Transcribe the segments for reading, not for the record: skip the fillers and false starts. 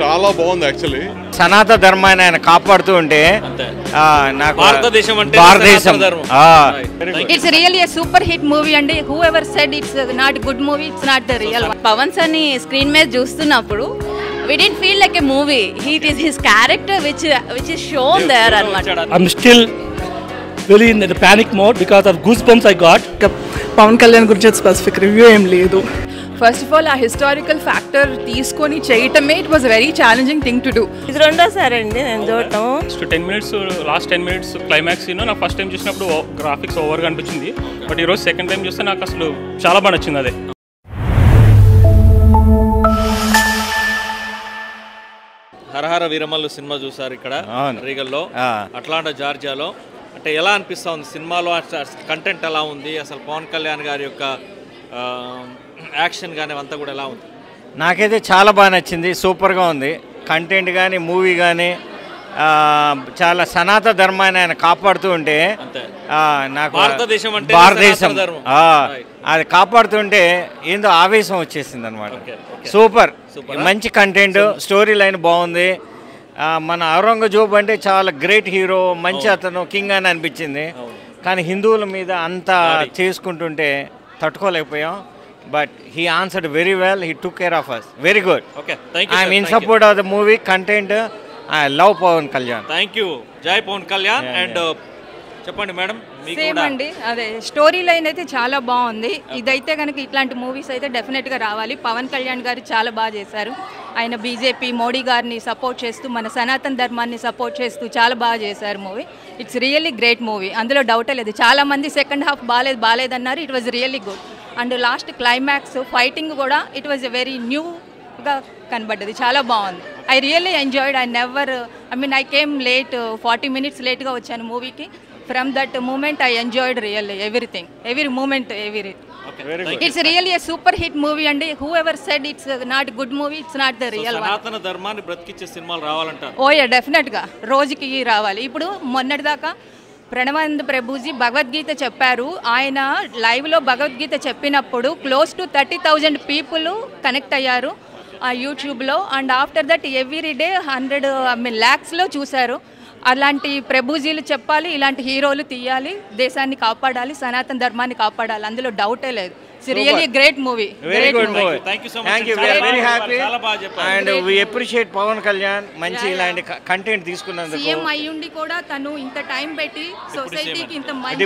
చాలా బాగుంది యాక్చువల్లీ. సనాతన ధర్మాన్ని ఆయన కాపాడుతూ ఉంటే నాకు భారతదేశం అంటే భారతదేశం it's really a super hit movie అండి. whoever said it's not good movie, it's not the real one. Pawan sir ని స్క్రీన్ మీద చూస్తున్నప్పుడు we didn't feel like a movie. It is his character which is shown there anamata. I'm still really in the panic mode because of goosebumps I got. Pawan Kalyan గురించి specific review ఏం లేదు. First of all ఆ historical factor తీసుకొని చేయటమే it was very challenging thing to do. ఇది రెండోసారి అండి నేను చూడటం. 10 minutes లాస్ట్ 10 minutes క్లైమాక్స్ నాకు ఫస్ట్ టైం చూసినప్పుడు గ్రాఫిక్స్ ఓవర్గా అనిపించింది. బట్ ఈరోజు సెకండ్ టైం చూస్తే నాకు అసలు చాలా బాగా నచ్చింది. అదే హరహర వీరమల్లు సినిమా చూసారు ఇక్కడ రీగల్లో అట్లాంటా జార్జియాలో. అంటే ఎలా అనిపిస్తుంది సినిమాలో కంటెంట్ ఎలా ఉంది, అసలు పవన్ కళ్యాణ్ గారి యొక్క యాక్షన్ కానీ అంతా కూడా ఎలా ఉంది? నాకైతే చాలా బాగా నచ్చింది, సూపర్గా ఉంది. కంటెంట్ కానీ మూవీ కానీ చాలా సనాతన ధర్మాన్ని ఆయన కాపాడుతూ ఉంటే నాకు భారతదేశం అది కాపాడుతుంటే ఏందో ఆవేశం వచ్చేసింది అనమాట. సూపర్, మంచి కంటెంట్, స్టోరీ లైన్ బాగుంది. మన ఔరంగజేబు అంటే చాలా గ్రేట్ హీరో, మంచి అతను, కింగ్ అని అనిపించింది. కానీ హిందువుల మీద అంతా చేసుకుంటుంటే తట్టుకోలేకపోయాం. But he answered very well. He took care of us. Very good. Okay, thank you. I am in support of the movie content. I love Pawan Kalyan. Thank you. Jai Pawan Kalyan. And చెప్పండి madam. Same అండి, అదే story line అయితే చాలా బాగుంది. ఇదైతే కనుక ఇట్లాంటి movies అయితే డెఫినెట్గా రావాలి. పవన్ కళ్యాణ్ గారు చాలా బాగా చేశారు. ఆయన బీజేపీ మోడీ గారిని సపోర్ట్ చేస్తూ, మన సనాతన ధర్మాన్ని సపోర్ట్ చేస్తూ చాలా బాగా చేశారు movie. It's really great movie, అందులో డౌటే లేదు. చాలామంది సెకండ్ హాఫ్ బాగాలేదన్నారు. It was really good. And last climax fighting కూడా ఇట్ వాజ్ ఎ వెరీ న్యూగా కనబడ్డది, చాలా బాగుంది. I really enjoyed. I came late, 40 minutes లేట్గా వచ్చాను మూవీకి. From that moment I enjoyed really everything, every moment, it's really a super hit movie అండి. whoever said it's not good movie, it's not the real one. సనాతన ధర్మాన్ని బ్రతికించే సినిమాలు రావాలంటారు. ఓ yeah, డెఫినెట్గా రోజుకి రావాలి. ఇప్పుడు మొన్నటిదాకా ప్రణవానంద ప్రభుజీ భగవద్గీత చెప్పారు. ఆయన లైవ్లో భగవద్గీత చెప్పినప్పుడు క్లోజ్ టు 30,000 పీపుల్ కనెక్ట్ అయ్యారు ఆ యూట్యూబ్లో. And after that every day 100 lakhsలో చూశారు. అలాంటి ప్రభుజీలు చెప్పాలి, ఇలాంటి హీరోలు తీయాలి, దేశాన్ని కాపాడాలి, సనాతన ధర్మాన్ని కాపాడాలి, అందులో డౌటే లేదు. It's really great movie. Very good movie. Thank you so much. Thank you. We are very happy. చాలా బాగా చెప్పారు. And we appreciate Pawan Kalyan. మంచి ఇలాంటి కంటెంట్ తీసుకున్నందుకు. సీఎం అయ్యుండి కూడా తను ఇంత టైం పెట్టి సొసైటీకి ఇంత మంచి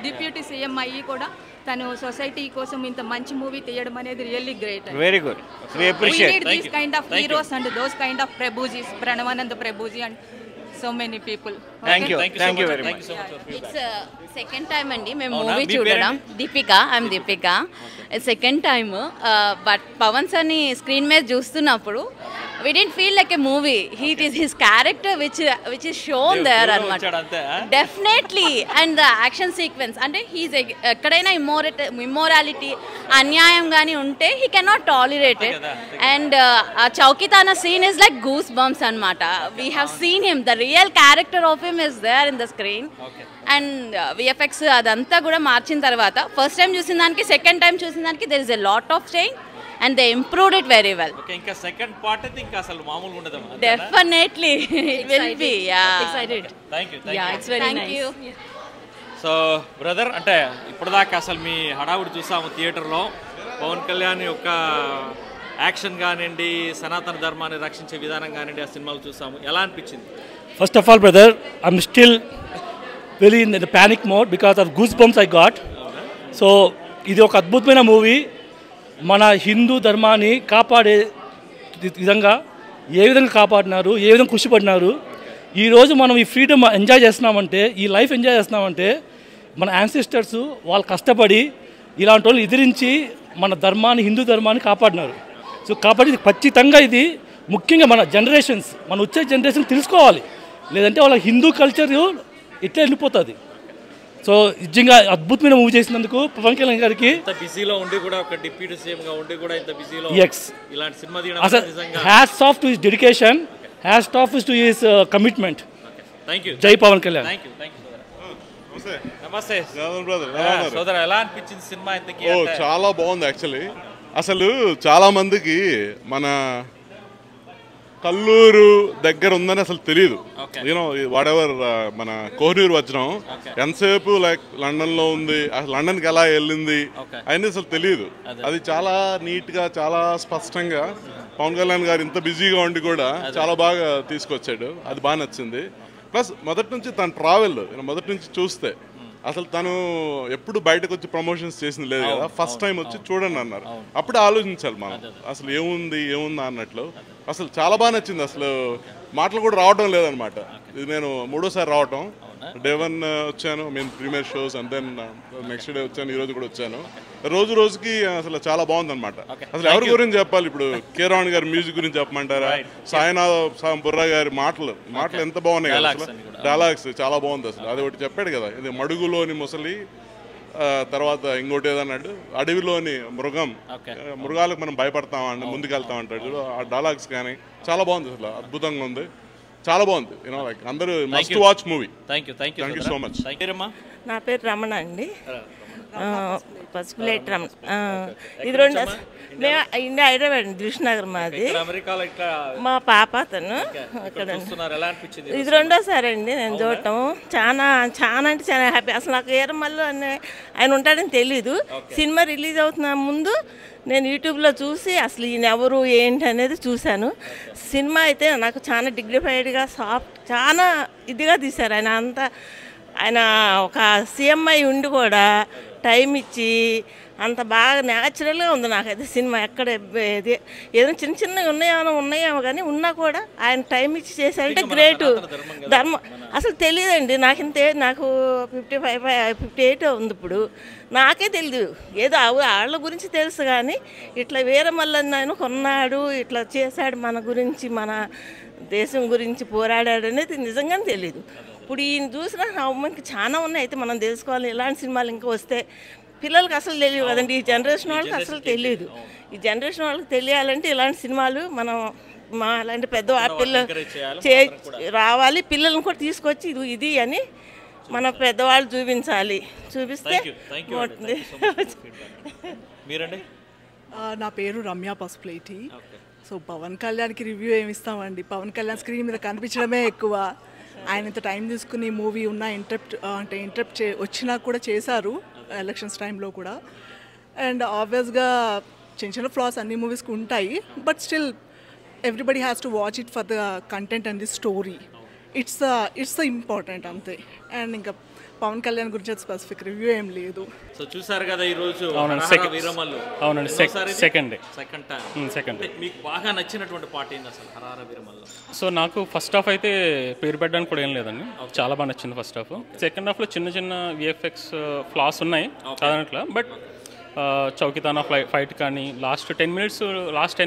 డిప్యూటీ సీఎం అయ్యి కూడా తను సొసైటీ కోసం ఇంత మంచి మూవీ తీయడం అనేది really great. Very good. We appreciate these kind of heroes and those kind of Prabhujis, Pranavananda Prabhuji and so many people. Thank you very much. It's second time అండి మేము మూవీ చూడడం. Deepika, I'm Deepika. Second time. But Pawan sir ని screen మీద చూస్తున్నప్పుడు we didn't feel like a movie. It is his character which is shown there anamata. Definitely. And the action sequence అంటే he's ఎక్కడైనా immorality అన్యాయం గాని ఉంటే he cannot tolerate it. And ఆ చౌకీతానా scene is like goosebumps anamata. We have seen him, the real character of him is there in the screen. And VFX అదంతా కూడా మార్చిన తర్వాత ఫస్ట్ టైం చూసిన దానికి సెకండ్ టైం చూసిన దానికి there is a lot of change and they improved it very well. Okay, ఇంకా second part అయితే ఇంకా అసలు మామూలుగా ఉండదు. Definitely it will be. Yeah, excited. Thank you. Yeah, it's very nice. Thank you. So brother, అంటే ఇప్పటిదాకా అసలు మీ హడావుడి చూసాము థియేటర్లో. పవన్ కళ్యాణ్ యొక్క యాక్షన్ కానివ్వండి, సనాతన ధర్మాన్ని రక్షించే విధానం కానివ్వండి, ఆ సినిమాలు చూసాము. ఎలా అనిపించింది? First of all, brother, I'm still really in the panic mode because of goosebumps I got. So ఇది ఒక అద్భుతమైన మూవీ. మన హిందూ ధర్మాన్ని కాపాడే విధంగా ఏ విధంగా కాపాడినారు, ఏ విధంగా కృషి పడినారు. ఈరోజు మనం ఈ ఫ్రీడమ్ ఎంజాయ్ చేస్తున్నామంటే, ఈ లైఫ్ ఎంజాయ్ చేస్తున్నామంటే మన యాన్సిస్టర్స్ వాళ్ళు కష్టపడి ఇలాంటి వాళ్ళు ఎదిరించి మన ధర్మాన్ని, హిందూ ధర్మాన్ని కాపాడినారు. సో కాబట్టి ఖచ్చితంగా ఇది ముఖ్యంగా మన జనరేషన్స్, మన వచ్చే జనరేషన్ తెలుసుకోవాలి. లేదంటే వాళ్ళ హిందూ కల్చర్ ఇట్లా వెళ్ళిపోతుంది. సో నిజంగా అద్భుతమైన మూవీ చేసినందుకు పవన్ కళ్యాణ్ గారికి. బిజీలో ఉండి కూడా ఒక డిప్యూటీ సీఎం గా ఉండి కూడా ఇంత బిజీలో ఇలాంటి సినిమా తీయడం నిజంగా hats off to his dedication, hats off to his commitment. Thank you. జై పవన్ కళ్యాణ్. థాంక్యూ. నమస్తే బ్రదర్. సోదరా, ఎలా అనిపించింది సినిమా ఇంతకీ? చాలా బాగుంది యాక్చువల్లీ. అసలు చాలా మందికి మన కల్లూరు దగ్గర ఉందని అసలు తెలియదు. యూనో వాడెవర్ మన కోహినూరు వచ్చినాం ఎంతసేపు లైక్ లండన్లో ఉంది, అసలు లండన్కి ఎలా వెళ్ళింది అనేది అసలు తెలియదు. అది చాలా నీట్గా చాలా స్పష్టంగా పవన్ కళ్యాణ్ గారు ఇంత బిజీగా ఉండి కూడా చాలా బాగా తీసుకొచ్చాడు. అది బాగా నచ్చింది. ప్లస్ మొదటి నుంచి తన ట్రావెల్ మొదటి నుంచి చూస్తే అసలు తను ఎప్పుడు బయటకు వచ్చి ప్రమోషన్స్ చేసింది లేదు కదా, ఫస్ట్ టైం వచ్చి చూడండి అన్నారు. అప్పుడే ఆలోచించాలి మనం అసలు ఏముందా అన్నట్లు. అసలు చాలా బాగా నచ్చింది. అసలు మాటలు కూడా రావడం లేదనమాట. ఇది నేను 3వ సారి రావటం. డే 1 వచ్చాను, మేము premiere shows, and then next day వచ్చాను, ఈరోజు కూడా వచ్చాను. రోజుకి అసలు చాలా బాగుందన్నమాట. అసలు ఎవరి గురించి చెప్పాలి ఇప్పుడు? కే రావణ్ గారి మ్యూజిక్ గురించి చెప్పమంటారా? సాయినాథ్ బుర్రా గారి మాటలు ఎంత బాగున్నాయి కదా, అసలు డైలాగ్స్ చాలా బాగుంది. అసలు అది ఒకటి చెప్పాడు కదా, ఇది మడుగులోని ముసలి, తర్వాత ఇంకోటి ఏదన్నాడు అడవిలోని మృగాలకు మనం భయపడతామండి ముందుకెళ్తామంటాడు. ఆ డైలాగ్స్ కానీ చాలా బాగుంది. అసలు అద్భుతంగా ఉంది, చాలా బాగుంది. లైక్ అందరూ must watch movie. Thank you so much. నా పేరు రమణ అండి, పసుపులేటి రమణ. ఇది మేము ఇండియా హైదరాబాద్ దిల్షునగర్ మాది. మా పాప అతను అక్కడ. ఇది 2వసారి అండి నేను చూడటం. చాలా అంటే చాలా హ్యాపీ. అసలు నాకు ఏరమల్లు ఆయన ఉంటాడని తెలీదు. సినిమా రిలీజ్ అవుతున్న ముందు నేను యూట్యూబ్లో చూసి అసలు ఈయన ఎవరు ఏంటి అనేది చూశాను. సినిమా అయితే నాకు చాలా డిగ్నిఫైడ్గా సాఫ్ట్ చాలా ఇదిగా తీశారు. ఆయన ఒక సీఎం అయి ఉండి కూడా టైం ఇచ్చి అంత బాగా న్యాచురల్గా ఉంది నాకైతే సినిమా. ఎక్కడ ఏదో చిన్నగా ఉన్నాయేమో కానీ ఉన్నా కూడా ఆయన టైం ఇచ్చి చేశారంటే గ్రేటు. అసలు తెలియదండి నాకు 58 ఉంది ఇప్పుడు. నాకే తెలియదు, ఏదో వాళ్ళ గురించి తెలుసు కానీ ఇట్లా వీరమల్లని ఆయన కొన్నాడు, ఇట్లా చేశాడు, మన గురించి మన దేశం గురించి పోరాడాడు అనేది నిజంగానే తెలియదు. ఇప్పుడు ఈయన చూసినా మనకి చాలా ఉన్నాయి, అయితే మనం తెలుసుకోవాలి. ఇలాంటి సినిమాలు ఇంకా వస్తే పిల్లలకి అసలు తెలియదు కదండి, ఈ జనరేషన్ వాళ్ళకి అసలు తెలియదు. ఈ జనరేషన్ వాళ్ళకి తెలియాలంటే ఇలాంటి సినిమాలు మనం మా అలాంటి పెద్ద పిల్లలు రావాలి, పిల్లల్ని కూడా తీసుకొచ్చి ఇది అని మన పెద్దవాళ్ళు చూపించాలి. చూపిస్తే నా పేరు రమ్య పసుపులేటి. సో పవన్ కళ్యాణ్కి రివ్యూ ఏమి ఇస్తామండి, పవన్ కళ్యాణ్ స్క్రీన్ మీద కనిపించడమే ఎక్కువ. ఆయన ఇంత టైం తీసుకుని మూవీ ఉన్న ఇంటరప్ట్ వచ్చినా కూడా చేశారు ఎలక్షన్స్ టైంలో కూడా. అండ్ ఆబ్వియస్గా చిన్న ఫ్లాస్ అన్ని మూవీస్కి ఉంటాయి, but still everybody has to watch it for the content and the story. It's important అంతే. అండ్ ఇంకా పవన్ కళ్యాణ్ గురించి స్పెసిఫిక్ రివ్యూ ఏం లేదు. సో చూసారు కదా ఈరోజు వీరమల్లు. అవునండి, సెకండ్ టైం. మీకు బాగా నచ్చినటువంటి పాట ఏంటి అసలు హరహర వీరమల్లు? సో నాకు ఫస్ట్ హాఫ్ అయితే పేరు పెట్టడానికి కూడా ఏం లేదండి, చాలా బాగా నచ్చింది ఫస్ట్ హాఫ్. సెకండ్ హాఫ్లో చిన్న విఎఫ్ఎక్స్ ఫ్లాస్ ఉన్నాయి కాదనట్లా, బట్ చౌకితానా ఫైట్ కానీ లాస్ట్ 10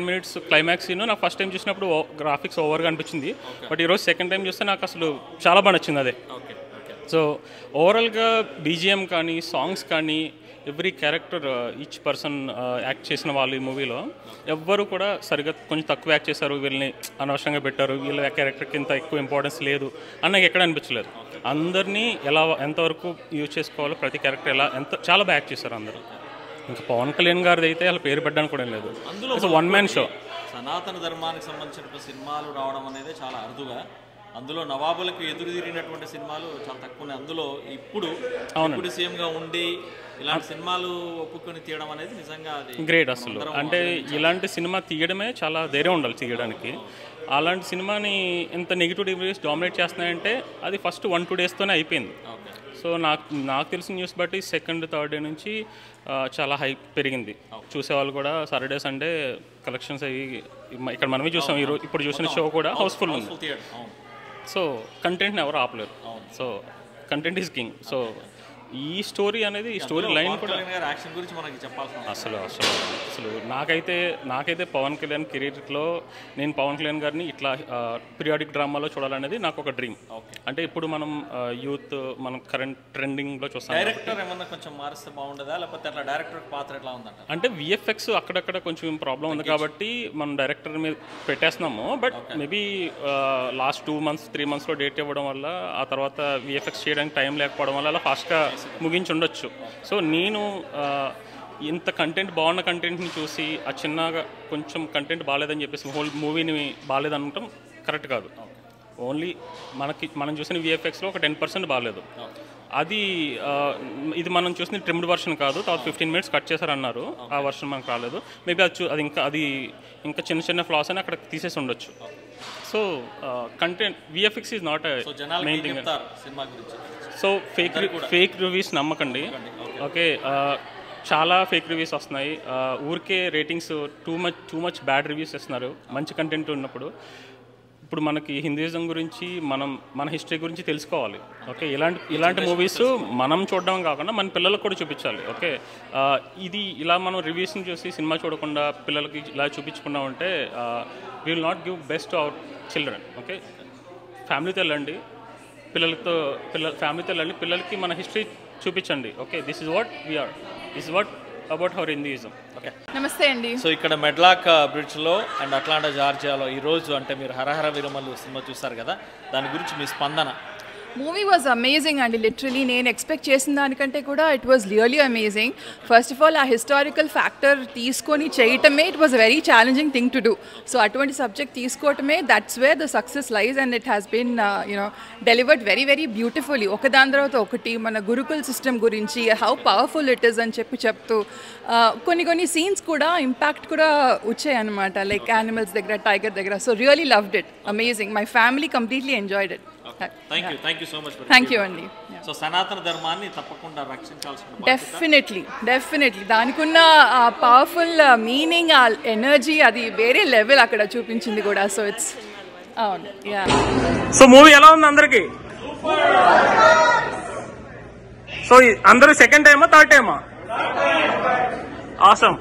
మినిట్స్ క్లైమాక్స్ నాకు ఫస్ట్ టైం చూసినప్పుడు గ్రాఫిక్స్ ఓవర్గా అనిపించింది, బట్ ఈరోజు సెకండ్ టైం చూస్తే నాకు అసలు చాలా బాగా నచ్చింది అదే. సో ఓవరాల్గా బీజిఎం కానీ సాంగ్స్ కానీ every character each person act చేసిన వాళ్ళు ఈ మూవీలో ఎవ్వరు కూడా సరిగ్గా కొంచెం తక్కువ యాక్ట్ చేశారు, వీళ్ళని అనవసరంగా పెట్టారు, వీళ్ళ క్యారెక్టర్కి ఇంత ఎక్కువ ఇంపార్టెన్స్ లేదు అని నాకు ఎక్కడ అనిపించలేదు. అందరినీ ఎంతవరకు యూజ్ చేసుకోవాలో ప్రతి క్యారెక్టర్ చాలా బాగా యాక్ట్ చేశారు అందరూ. ఇంకా పవన్ కళ్యాణ్ గారిది అయితే అలా పేరు పెట్టడానికి కూడా లేదు, అందులో 1 man షో. సనాతన ధర్మానికి సంబంధించిన సినిమాలు రావడం అనేది చాలా అరుదుగా, అందులో నవాబులకు ఎదురు తిరిగినటువంటి సినిమాలు చాలా తక్కువ. అందులో ఇప్పుడు సీఎంగా ఉండి ఇలాంటి సినిమాలు ఒప్పుకొని తీయడం అనేది నిజంగా గ్రేట్. అసలు అంటే ఇలాంటి సినిమా తీయడమే చాలా ధైర్యం ఉండాలి తీయడానికి. అలాంటి సినిమాని ఎంత నెగిటివ్ రివ్యూస్ డామినేట్ చేస్తున్నాయంటే అది ఫస్ట్ 1-2 డేస్తోనే అయిపోయింది. సో నాకు తెలిసిన న్యూస్ బట్టి సెకండ్ థర్డ్ డే నుంచి చాలా హైప్ పెరిగింది. చూసేవాళ్ళు కూడా సాటర్డే సండే కలెక్షన్స్ అయ్యి ఇక్కడ మనమే చూసాం, ఇప్పుడు చూసిన షో కూడా హౌస్ఫుల్ ఉంది. సో కంటెంట్ని ఎవరు ఆపలేరు. So content is king. So ఈ స్టోరీ అనేది ఈ స్టోరీ లైన్ కూడా అసలు నాకైతే పవన్ కళ్యాణ్ కెరీర్లో నేను పవన్ కళ్యాణ్ గారిని ఇట్లా పీరియాడిక్ డ్రామాలో చూడాలనేది నాకు ఒక డ్రీమ్. అంటే ఇప్పుడు మనం యూత్ మనం కరెంట్ ట్రెండింగ్లో చూస్తాం. డైరెక్టర్ ఏమన్నా కొంచెం మారిస్తే బాగుండదా, లేకపోతే అట్లా డైరెక్టర్ పాత్ర ఎట్లా ఉందంట? అంటే విఎఫ్ఎక్స్ అక్కడక్కడ కొంచెం ప్రాబ్లం ఉంది కాబట్టి మనం డైరెక్టర్ మీద పెట్టేస్తున్నాము. బట్ మేబీ లాస్ట్ 2 months 3 monthsలో డేట్ ఇవ్వడం వల్ల ఆ తర్వాత విఎఫ్ఎక్స్ చేయడానికి టైం లేకపోవడం వల్ల అలా ఫాస్ట్గా ముగించి ఉండొచ్చు. సో నేను ఇంత కంటెంట్ బాగున్న కంటెంట్ని చూసి ఆ చిన్నగా కొంచెం కంటెంట్ బాగాలేదని చెప్పేసి హోల్ మూవీని బాగాలేదనటం కరెక్ట్ కాదు. ఓన్లీ మనం చూసిన విఎఫ్ఎక్స్లో ఒక 10% బాగాలేదు. అది ఇది మనం చూసిన ట్రిమ్డ్ వర్షన్ కాదు, తర్వాత 15 minutes కట్ చేశారన్నారు, ఆ వర్షన్ మనకు రాలేదు. మేబీ అది ఇంకా చిన్న చిన్న ఫ్లాస్ అని అక్కడ తీసేసి ఉండొచ్చు. So content VFX is not main thing. So fake reviews నమ్మకండి. ఓకే, చాలా ఫేక్ రివ్యూస్ వస్తున్నాయి. ఊరికే ratings too much bad reviews ఇస్తున్నారు మంచి కంటెంట్ ఉన్నప్పుడు. ఇప్పుడు మనకి హిందూయిజం గురించి మన హిస్టరీ గురించి తెలుసుకోవాలి. ఓకే, ఇలాంటి మూవీస్ మనం చూడడం కాకుండా మన పిల్లలకు కూడా చూపించాలి. ఓకే, ఇది ఇలా మనం రివ్యూస్ని చూసి సినిమా చూడకుండా పిల్లలకి ఇలా చూపించకుండా ఉంటే we will not give best to our children. Okay, ఫ్యామిలీతో వెళ్ళండి, ఫ్యామిలీతో వెళ్ళండి, పిల్లలకి మన హిస్టరీ చూపించండి. Okay, this is what we are, this is what about our Hinduism. Okay, నమస్తే అండి. సో ఇక్కడ మెడ్లాక్ బ్రిడ్జ్లో అండ్ అట్లాంటా జార్జియాలో ఈరోజు అంటే మీరు హరహర వీరమల్లు సినిమా చూస్తారు కదా, దాని గురించి మీ స్పందన? మూవీ వాజ్ అమేజింగ్ అండి. లిటరలీ నేను ఎక్స్పెక్ట్ చేసిన దానికంటే కూడా it was really amazing. First of all ఆ హిస్టారికల్ ఫ్యాక్టర్ తీసుకొని చేయటమే it was very challenging thing to do. So అటువంటి సబ్జెక్ట్ తీసుకోవటమే that's where the success lies and it has been delivered very very beautifully. ఒకదాని తర్వాత ఒకటి మన gurukul system గురించి హౌ పవర్ఫుల్ ఇట్ ఈస్ అని చెప్తూ కొన్ని సీన్స్ కూడా ఇంపాక్ట్ కూడా వచ్చాయి అనమాట, లైక్ యానిమల్స్ దగ్గర, టైగర్ దగ్గర. So really loved it, amazing. My family completely enjoyed it. Thank you so much. Thank you అండి. సో సనాతన ధర్మాన్ని తప్పకుండా రక్షించాల్సిన డెఫినెట్లీ దానికి ఉన్న పవర్ఫుల్ మీనింగ్, ఆ ఎనర్జీ అది వేరే లెవెల్ అక్కడ చూపించింది కూడా. సో ఇట్స్ అవును. సో మూవీ ఎలా ఉంది అందరికి? సో అందరూ సెకండ్ టైమా థర్డ్ టైమా? ఆసమ్.